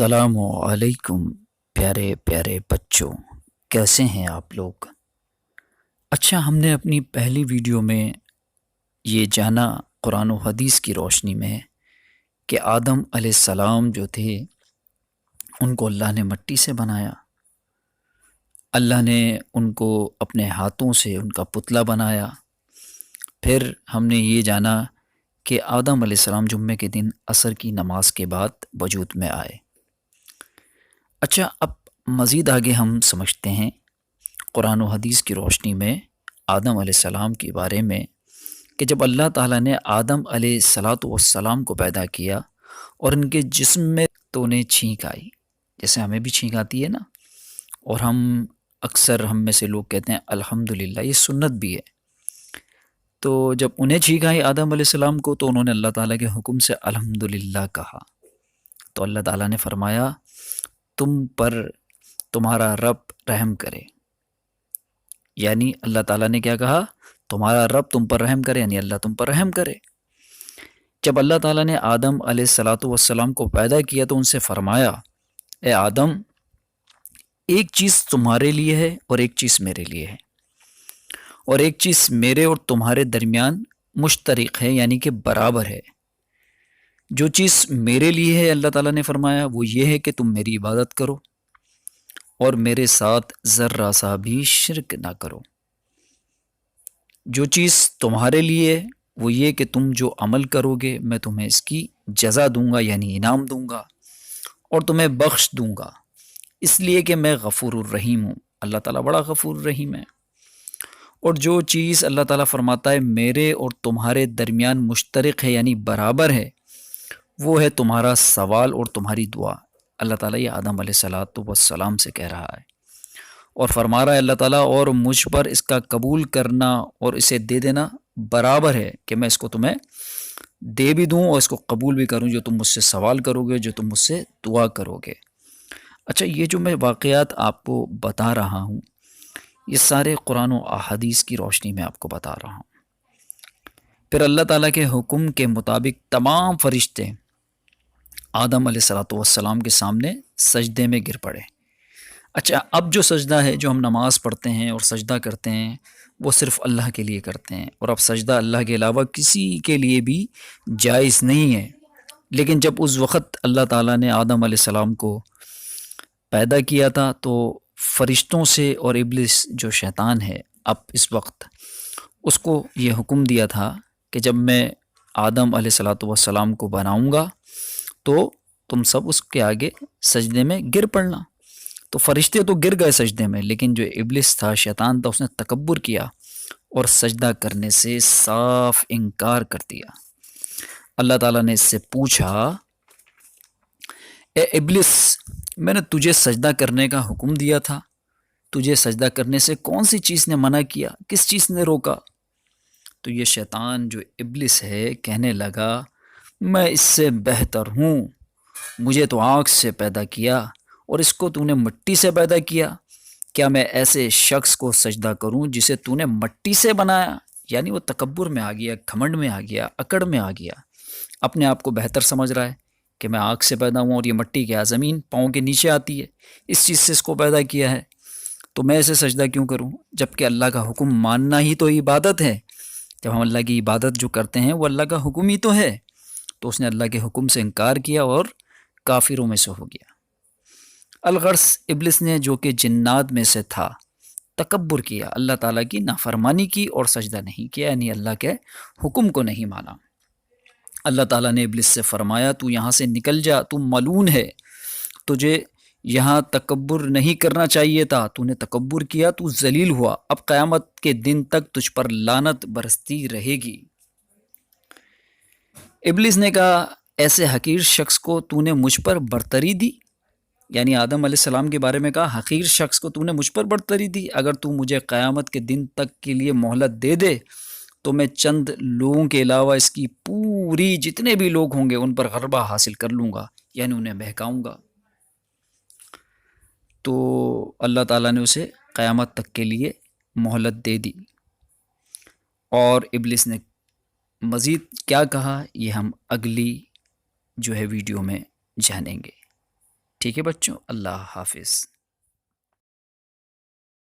السلام علیکم پیارے پیارے بچوں، کیسے ہیں آپ لوگ؟ اچھا، ہم نے اپنی پہلی ویڈیو میں یہ جانا قرآن و حدیث کی روشنی میں کہ آدم علیہ السلام جو تھے ان کو اللہ نے مٹی سے بنایا۔ اللہ نے ان کو اپنے ہاتھوں سے ان کا پتلا بنایا۔ پھر ہم نے یہ جانا کہ آدم علیہ السلام جمعے کے دن عصر کی نماز کے بعد وجود میں آئے۔ اچھا، اب مزید آگے ہم سمجھتے ہیں قرآن و حدیث کی روشنی میں آدم علیہ السلام کے بارے میں کہ جب اللہ تعالیٰ نے آدم علیہ السلام کو پیدا کیا اور ان کے جسم میں تو انہیں چھینک آئی، جیسے ہمیں بھی چھینک آتی ہے نا، اور ہم میں سے لوگ کہتے ہیں الحمدللہ، یہ سنت بھی ہے۔ تو جب انہیں چھینک آئی آدم علیہ السلام کو تو انہوں نے اللہ تعالیٰ کے حکم سے الحمدللہ کہا، تو اللہ تعالیٰ نے فرمایا تم پر تمہارا رب رحم کرے۔ یعنی اللہ تعالیٰ نے کیا کہا؟ تمہارا رب تم پر رحم کرے، یعنی اللہ تم پر رحم کرے۔ جب اللہ تعالیٰ نے آدم علیہ السلام کو پیدا کیا تو ان سے فرمایا، اے آدم، ایک چیز تمہارے لیے ہے اور ایک چیز میرے لیے ہے، اور ایک چیز میرے اور تمہارے درمیان مشترک ہے، یعنی کہ برابر ہے۔ جو چیز میرے لیے ہے، اللہ تعالیٰ نے فرمایا، وہ یہ ہے کہ تم میری عبادت کرو اور میرے ساتھ ذرہ سا بھی شرک نہ کرو۔ جو چیز تمہارے لیے وہ یہ کہ تم جو عمل کرو گے میں تمہیں اس کی جزا دوں گا، یعنی انعام دوں گا، اور تمہیں بخش دوں گا، اس لیے کہ میں غفور الرحیم ہوں۔ اللہ تعالیٰ بڑا غفور الرحیم ہے۔ اور جو چیز اللہ تعالیٰ فرماتا ہے میرے اور تمہارے درمیان مشترک ہے، یعنی برابر ہے، وہ ہے تمہارا سوال اور تمہاری دعا۔ اللہ تعالیٰ یہ آدم علیہ السلام سے کہہ رہا ہے اور فرما رہا ہے اللہ تعالیٰ، اور مجھ پر اس کا قبول کرنا اور اسے دے دینا برابر ہے کہ میں اس کو تمہیں دے بھی دوں اور اس کو قبول بھی کروں، جو تم مجھ سے سوال کرو گے، جو تم مجھ سے دعا کرو گے۔ اچھا، یہ جو میں واقعات آپ کو بتا رہا ہوں یہ سارے قرآن و احادیث کی روشنی میں آپ کو بتا رہا ہوں۔ پھر اللہ تعالیٰ کے حکم کے مطابق تمام فرشتے آدم علیہ السلام کے سامنے سجدے میں گر پڑے۔ اچھا، اب جو سجدہ ہے، جو ہم نماز پڑھتے ہیں اور سجدہ کرتے ہیں، وہ صرف اللہ کے لیے کرتے ہیں، اور اب سجدہ اللہ کے علاوہ کسی کے لیے بھی جائز نہیں ہے۔ لیکن جب اس وقت اللہ تعالیٰ نے آدم علیہ السلام کو پیدا کیا تھا تو فرشتوں سے اور ابلیس جو شیطان ہے، اب اس وقت اس کو یہ حکم دیا تھا کہ جب میں آدم علیہ السلام کو بناؤں گا تو تم سب اس کے آگے سجدے میں گر پڑنا۔ تو فرشتے تو گر گئے سجدے میں، لیکن جو ابلیس تھا، شیطان تھا، اس نے تکبر کیا اور سجدہ کرنے سے صاف انکار کر دیا۔ اللہ تعالیٰ نے اس سے پوچھا، اے ابلیس، میں نے تجھے سجدہ کرنے کا حکم دیا تھا، تجھے سجدہ کرنے سے کون سی چیز نے منع کیا، کس چیز نے روکا؟ تو یہ شیطان جو ابلیس ہے کہنے لگا، میں اس سے بہتر ہوں، مجھے تو آنکھ سے پیدا کیا اور اس کو تو نے مٹی سے پیدا کیا، کیا میں ایسے شخص کو سجدہ کروں جسے تو نے مٹی سے بنایا؟ یعنی وہ تکبر میں آ گیا، گھمنڈ میں آ گیا، اکڑ میں آ گیا، اپنے آپ کو بہتر سمجھ رہا ہے کہ میں آنکھ سے پیدا ہوں اور یہ مٹی کیا زمین پاؤں کے نیچے آتی ہے، اس چیز سے اس کو پیدا کیا ہے، تو میں اسے سجدہ کیوں کروں؟ جبکہ اللہ کا حکم ماننا ہی تو عبادت ہے۔ جب ہم اللہ کی عبادت جو کرتے ہیں وہ اللہ کا حکم ہی تو ہے، تو اس نے اللہ کے حکم سے انکار کیا اور کافروں میں سے ہو گیا۔ الغرض ابلیس نے جو کہ جنات میں سے تھا تکبر کیا، اللہ تعالیٰ کی نافرمانی کی اور سجدہ نہیں کیا، یعنی اللہ کے حکم کو نہیں مانا۔ اللہ تعالیٰ نے ابلیس سے فرمایا، تو یہاں سے نکل جا، تو ملعون ہے، تجھے یہاں تکبر نہیں کرنا چاہیے تھا، تو نے تکبر کیا، تو ذلیل ہوا، اب قیامت کے دن تک تجھ پر لعنت برستی رہے گی۔ ابلیس نے کہا، ایسے حقیر شخص کو تو نے مجھ پر برتری دی، یعنی آدم علیہ السلام کے بارے میں کہا، حقیر شخص کو تو نے مجھ پر برتری دی، اگر تو مجھے قیامت کے دن تک کے لیے مہلت دے دے تو میں چند لوگوں کے علاوہ اس کی پوری جتنے بھی لوگ ہوں گے ان پر غلبہ حاصل کر لوں گا، یعنی انہیں بہکاؤں گا۔ تو اللہ تعالیٰ نے اسے قیامت تک کے لیے مہلت دے دی، اور ابلیس نے مزید کیا کہا یہ ہم اگلی جو ہے ویڈیو میں جانیں گے۔ ٹھیک ہے بچوں، اللہ حافظ۔